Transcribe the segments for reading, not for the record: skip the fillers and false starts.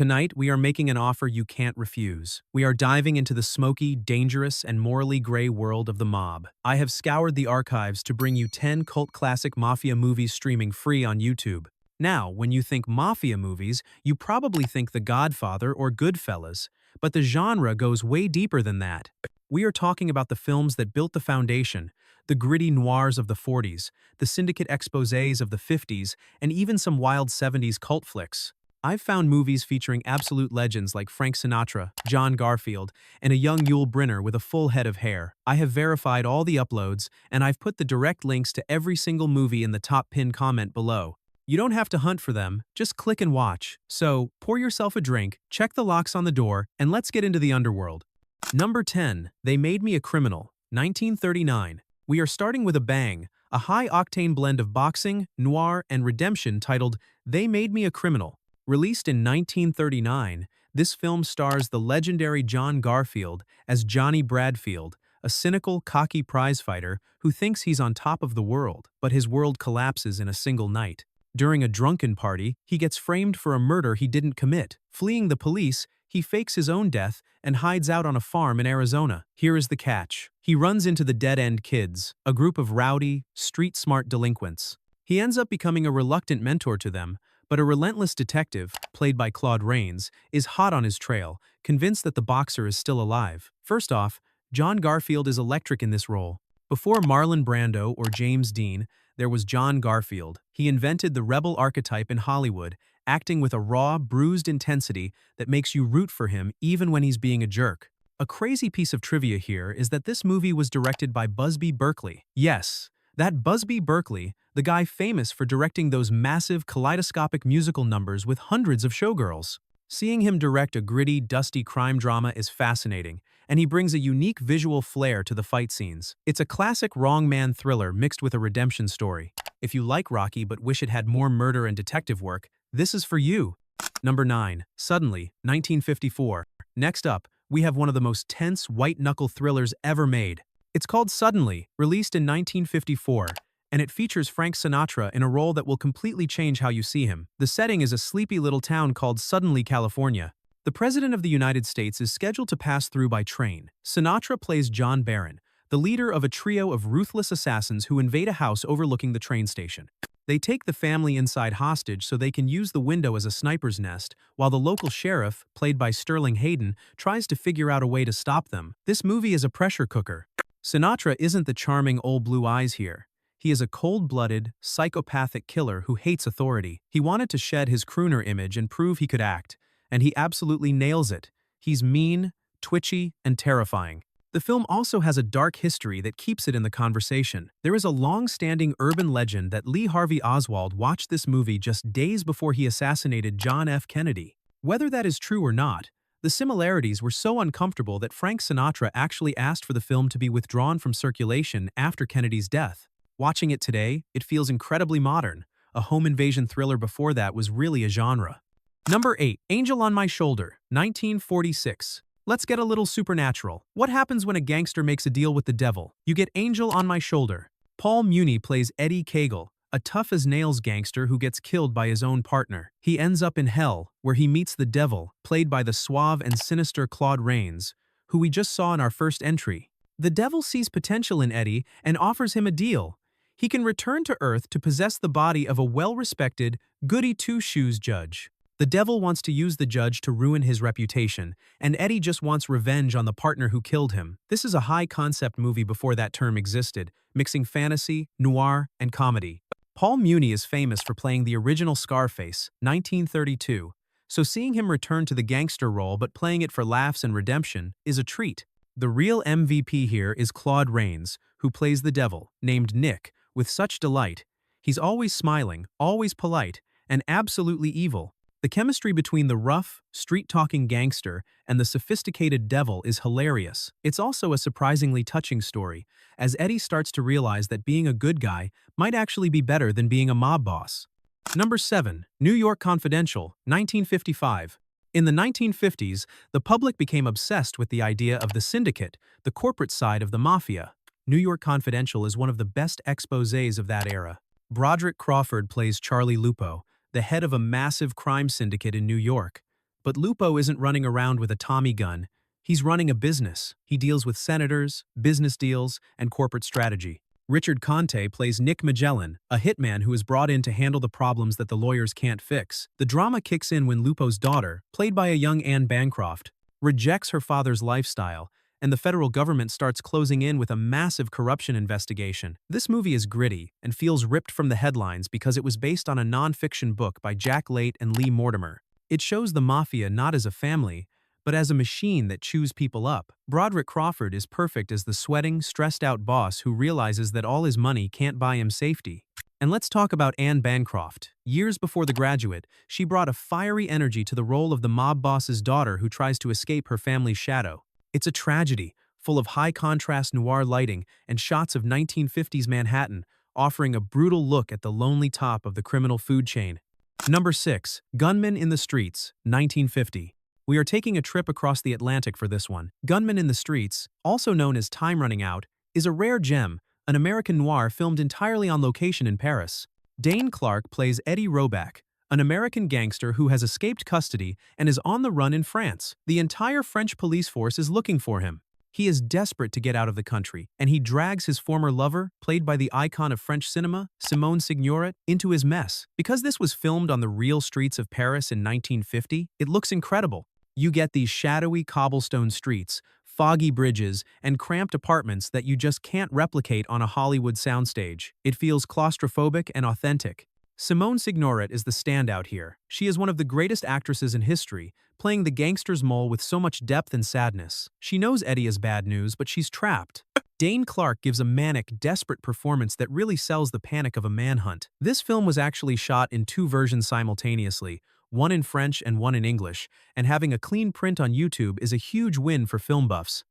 Tonight, we are making an offer you can't refuse. We are diving into the smoky, dangerous, and morally gray world of the mob. I have scoured the archives to bring you 10 cult classic Mafia movies streaming free on YouTube. Now, when you think Mafia movies, you probably think The Godfather or Goodfellas, but the genre goes way deeper than that. We are talking about the films that built the foundation, the gritty noirs of the 40s, the syndicate exposés of the 50s, and even some wild 70s cult flicks. I've found movies featuring absolute legends like Frank Sinatra, John Garfield, and a young Yul Brynner with a full head of hair. I have verified all the uploads, and I've put the direct links to every single movie in the top pinned comment below. You don't have to hunt for them, just click and watch. So, pour yourself a drink, check the locks on the door, and let's get into the underworld. Number 10. They Made Me a Criminal, 1939. We are starting with a bang, a high-octane blend of boxing, noir, and redemption titled They Made Me a Criminal. Released in 1939, this film stars the legendary John Garfield as Johnny Bradfield, a cynical, cocky prizefighter who thinks he's on top of the world, but his world collapses in a single night. During a drunken party, he gets framed for a murder he didn't commit. Fleeing the police, he fakes his own death and hides out on a farm in Arizona. Here is the catch. He runs into the Dead End Kids, a group of rowdy, street-smart delinquents. He ends up becoming a reluctant mentor to them, but a relentless detective, played by Claude Rains, is hot on his trail, convinced that the boxer is still alive. First off, John Garfield is electric in this role. Before Marlon Brando or James Dean, there was John Garfield. He invented the rebel archetype in Hollywood, acting with a raw, bruised intensity that makes you root for him even when he's being a jerk. A crazy piece of trivia here is that this movie was directed by Busby Berkeley. Yes, that Busby Berkeley, the guy famous for directing those massive kaleidoscopic musical numbers with hundreds of showgirls. Seeing him direct a gritty, dusty crime drama is fascinating, and he brings a unique visual flair to the fight scenes. It's a classic wrong man thriller mixed with a redemption story. If you like Rocky but wish it had more murder and detective work, this is for you. Number 9. Suddenly, 1954. Next up, we have one of the most tense white-knuckle thrillers ever made. It's called Suddenly, released in 1954, and it features Frank Sinatra in a role that will completely change how you see him. The setting is a sleepy little town called Suddenly, California. The President of the United States is scheduled to pass through by train. Sinatra plays John Barron, the leader of a trio of ruthless assassins who invade a house overlooking the train station. They take the family inside hostage so they can use the window as a sniper's nest, while the local sheriff, played by Sterling Hayden, tries to figure out a way to stop them. This movie is a pressure cooker. Sinatra isn't the charming old blue eyes here. He is a cold-blooded, psychopathic killer who hates authority. He wanted to shed his crooner image and prove he could act, and he absolutely nails it. He's mean, twitchy, and terrifying. The film also has a dark history that keeps it in the conversation. There is a long-standing urban legend that Lee Harvey Oswald watched this movie just days before he assassinated John F. Kennedy. Whether that is true or not, the similarities were so uncomfortable that Frank Sinatra actually asked for the film to be withdrawn from circulation after Kennedy's death. Watching it today, it feels incredibly modern. A home invasion thriller before that was really a genre. Number 8. Angel on My Shoulder, 1946. Let's get a little supernatural. What happens when a gangster makes a deal with the devil? You get Angel on My Shoulder. Paul Muni plays Eddie Cagle, a tough-as-nails gangster who gets killed by his own partner. He ends up in hell, where he meets the devil, played by the suave and sinister Claude Rains, who we just saw in our first entry. The devil sees potential in Eddie and offers him a deal. He can return to Earth to possess the body of a well-respected, goody-two-shoes judge. The devil wants to use the judge to ruin his reputation, and Eddie just wants revenge on the partner who killed him. This is a high-concept movie before that term existed, mixing fantasy, noir, and comedy. Paul Muni is famous for playing the original Scarface, 1932, so seeing him return to the gangster role but playing it for laughs and redemption is a treat. The real MVP here is Claude Rains, who plays the devil, named Nick, with such delight. He's always smiling, always polite, and absolutely evil. The chemistry between the rough, street-talking gangster and the sophisticated devil is hilarious. It's also a surprisingly touching story, as Eddie starts to realize that being a good guy might actually be better than being a mob boss. Number 7. New York Confidential, 1955. In the 1950s, the public became obsessed with the idea of the syndicate, the corporate side of the mafia. New York Confidential is one of the best exposés of that era. Broderick Crawford plays Charlie Lupo, the head of a massive crime syndicate in New York. But Lupo isn't running around with a Tommy gun. He's running a business. He deals with senators, business deals, and corporate strategy. Richard Conte plays Nick Magellan, a hitman who is brought in to handle the problems that the lawyers can't fix. The drama kicks in when Lupo's daughter, played by a young Anne Bancroft, rejects her father's lifestyle, and the federal government starts closing in with a massive corruption investigation. This movie is gritty and feels ripped from the headlines because it was based on a non-fiction book by Jack Late and Lee Mortimer. It shows the Mafia not as a family, but as a machine that chews people up. Broderick Crawford is perfect as the sweating, stressed-out boss who realizes that all his money can't buy him safety. And let's talk about Anne Bancroft. Years before The Graduate, she brought a fiery energy to the role of the mob boss's daughter who tries to escape her family's shadow. It's a tragedy, full of high-contrast noir lighting and shots of 1950s Manhattan, offering a brutal look at the lonely top of the criminal food chain. Number 6. Gunman in the Streets, 1950. We are taking a trip across the Atlantic for this one. Gunman in the Streets, also known as Time Running Out, is a rare gem, an American noir filmed entirely on location in Paris. Dane Clark plays Eddie Roback, an American gangster who has escaped custody and is on the run in France. The entire French police force is looking for him. He is desperate to get out of the country, and he drags his former lover, played by the icon of French cinema, Simone Signoret, into his mess. Because this was filmed on the real streets of Paris in 1950, it looks incredible. You get these shadowy cobblestone streets, foggy bridges, and cramped apartments that you just can't replicate on a Hollywood soundstage. It feels claustrophobic and authentic. Simone Signoret is the standout here. She is one of the greatest actresses in history, playing the gangster's mole with so much depth and sadness. She knows Eddie is bad news, but she's trapped. Dane Clark gives a manic, desperate performance that really sells the panic of a manhunt. This film was actually shot in 2 versions simultaneously, one in French and one in English, and having a clean print on YouTube is a huge win for film buffs.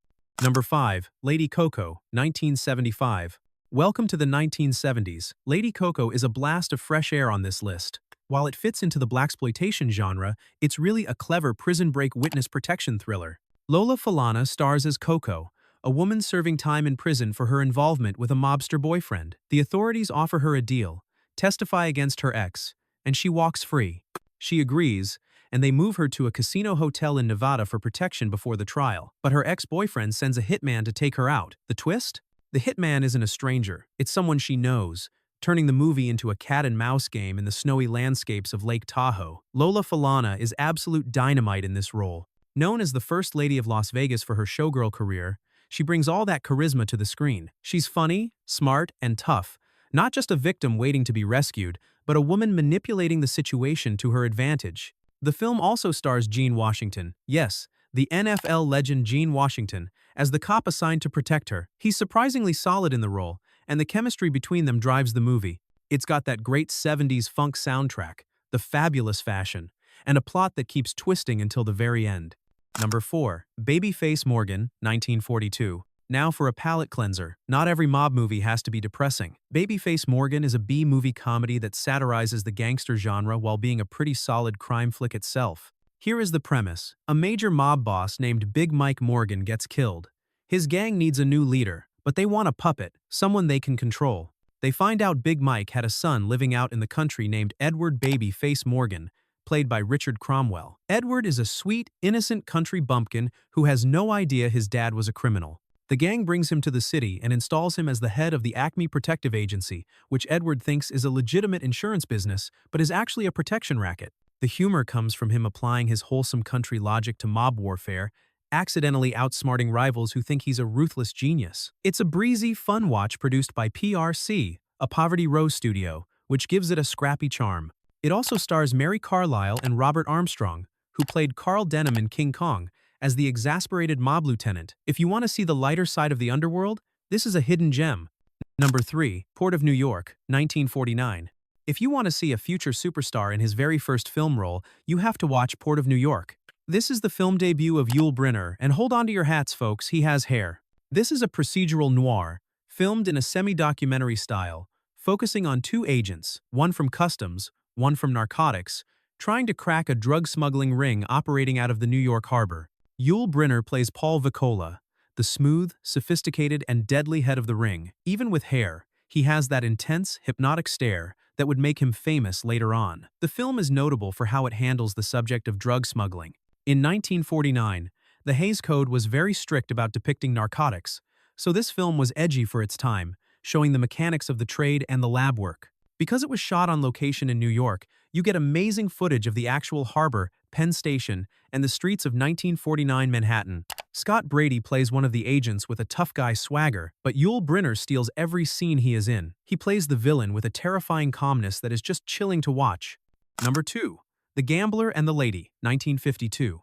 Number 5. Lady Coco, 1975. Welcome to the 1970s. Lady Coco is a blast of fresh air on this list. While it fits into the blaxploitation genre, it's really a clever prison break witness protection thriller. Lola Falana stars as Coco, a woman serving time in prison for her involvement with a mobster boyfriend. The authorities offer her a deal, testify against her ex, and she walks free. She agrees, and they move her to a casino hotel in Nevada for protection before the trial. But her ex-boyfriend sends a hitman to take her out. The twist? The hitman isn't a stranger, it's someone she knows, turning the movie into a cat-and-mouse game in the snowy landscapes of Lake Tahoe. Lola Falana is absolute dynamite in this role. Known as the First Lady of Las Vegas for her showgirl career, she brings all that charisma to the screen. She's funny, smart, and tough, not just a victim waiting to be rescued, but a woman manipulating the situation to her advantage. The film also stars Gene Washington, yes, the NFL legend Gene Washington, as the cop assigned to protect her. He's surprisingly solid in the role, and the chemistry between them drives the movie. It's got that great 70s funk soundtrack, the fabulous fashion, and a plot that keeps twisting until the very end. Number 4. Babyface Morgan, 1942. Now for a palate cleanser. Not every mob movie has to be depressing. Babyface Morgan is a B-movie comedy that satirizes the gangster genre while being a pretty solid crime flick itself. Here is the premise. A major mob boss named Big Mike Morgan gets killed. His gang needs a new leader, but they want a puppet, someone they can control. They find out Big Mike had a son living out in the country named Edward Babyface Morgan, played by Richard Cromwell. Edward is a sweet, innocent country bumpkin who has no idea his dad was a criminal. The gang brings him to the city and installs him as the head of the Acme Protective Agency, which Edward thinks is a legitimate insurance business, but is actually a protection racket. The humor comes from him applying his wholesome country logic to mob warfare, accidentally outsmarting rivals who think he's a ruthless genius. It's a breezy, fun watch produced by PRC, a Poverty Row studio, which gives it a scrappy charm. It also stars Mary Carlisle and Robert Armstrong, who played Carl Denham in King Kong, as the exasperated mob lieutenant. If you want to see the lighter side of the underworld, this is a hidden gem. Number 3. Port of New York, 1949. If you want to see a future superstar in his very first film role, you have to watch Port of New York. This is the film debut of Yul Brynner, and hold on to your hats, folks, he has hair. This is a procedural noir, filmed in a semi-documentary style, focusing on 2 agents, one from customs, one from narcotics, trying to crack a drug smuggling ring operating out of the New York harbor. Yul Brynner plays Paul Vicola, the smooth, sophisticated, and deadly head of the ring. Even with hair, he has that intense, hypnotic stare that would make him famous later on. The film is notable for how it handles the subject of drug smuggling. In 1949, the Hays Code was very strict about depicting narcotics, so this film was edgy for its time, showing the mechanics of the trade and the lab work. Because it was shot on location in New York, you get amazing footage of the actual harbor, Penn Station, and the streets of 1949 Manhattan. Scott Brady plays one of the agents with a tough guy swagger, but Yul Brynner steals every scene he is in. He plays the villain with a terrifying calmness that is just chilling to watch. Number 2. The Gambler and the Lady, 1952.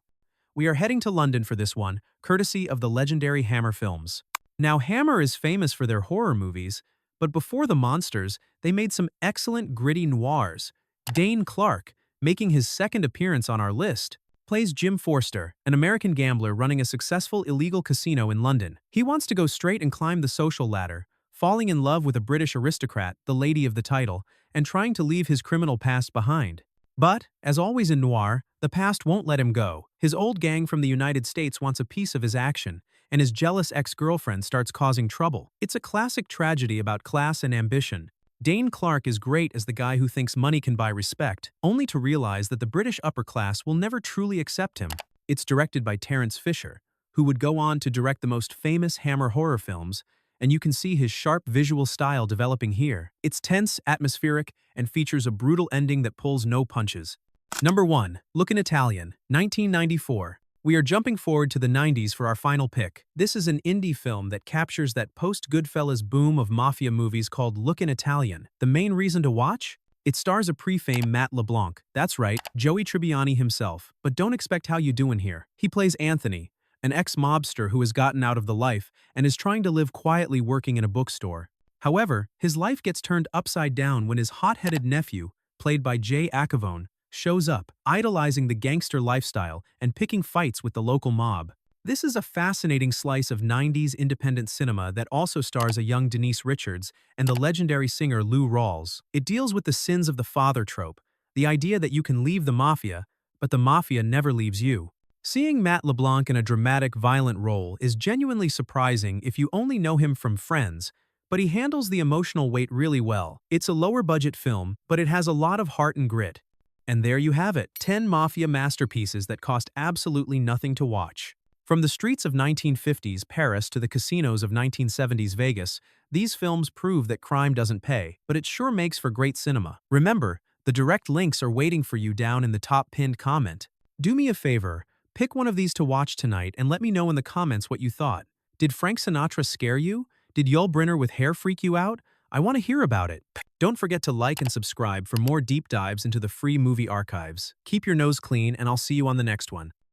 We are heading to London for this one, courtesy of the legendary Hammer Films. Now, Hammer is famous for their horror movies, but before the monsters, they made some excellent gritty noirs. Dane Clark, making his second appearance on our list, plays Jim Forster, an American gambler running a successful illegal casino in London. He wants to go straight and climb the social ladder, falling in love with a British aristocrat, the lady of the title, and trying to leave his criminal past behind. But, as always in noir, the past won't let him go. His old gang from the United States wants a piece of his action, and his jealous ex-girlfriend starts causing trouble. It's a classic tragedy about class and ambition. Dane Clark is great as the guy who thinks money can buy respect, only to realize that the British upper class will never truly accept him. It's directed by Terence Fisher, who would go on to direct the most famous Hammer horror films, and you can see his sharp visual style developing here. It's tense, atmospheric, and features a brutal ending that pulls no punches. Number 1. Lookin Italian, 1994. We are jumping forward to the 90s for our final pick. This is an indie film that captures that post-Goodfellas boom of Mafia movies called Lookin Italian. The main reason to watch? It stars a pre-fame Matt LeBlanc. That's right, Joey Tribbiani himself. But don't expect how you doing here. He plays Anthony, an ex-mobster who has gotten out of the life and is trying to live quietly working in a bookstore. However, his life gets turned upside down when his hot-headed nephew, played by Jay Acavone, shows up, idolizing the gangster lifestyle and picking fights with the local mob. This is a fascinating slice of 90s independent cinema that also stars a young Denise Richards and the legendary singer Lou Rawls. It deals with the sins of the father trope, the idea that you can leave the mafia, but the mafia never leaves you. Seeing Matt LeBlanc in a dramatic, violent role is genuinely surprising if you only know him from Friends, but he handles the emotional weight really well. It's a lower-budget film, but it has a lot of heart and grit. And there you have it, 10 Mafia masterpieces that cost absolutely nothing to watch. From the streets of 1950s Paris to the casinos of 1970s Vegas, these films prove that crime doesn't pay, but it sure makes for great cinema. Remember, the direct links are waiting for you down in the top pinned comment. Do me a favor, pick one of these to watch tonight and let me know in the comments what you thought. Did Frank Sinatra scare you? Did Yul Brynner with hair freak you out? I want to hear about it. Don't forget to like and subscribe for more deep dives into the free movie archives. Keep your nose clean, and I'll see you on the next one.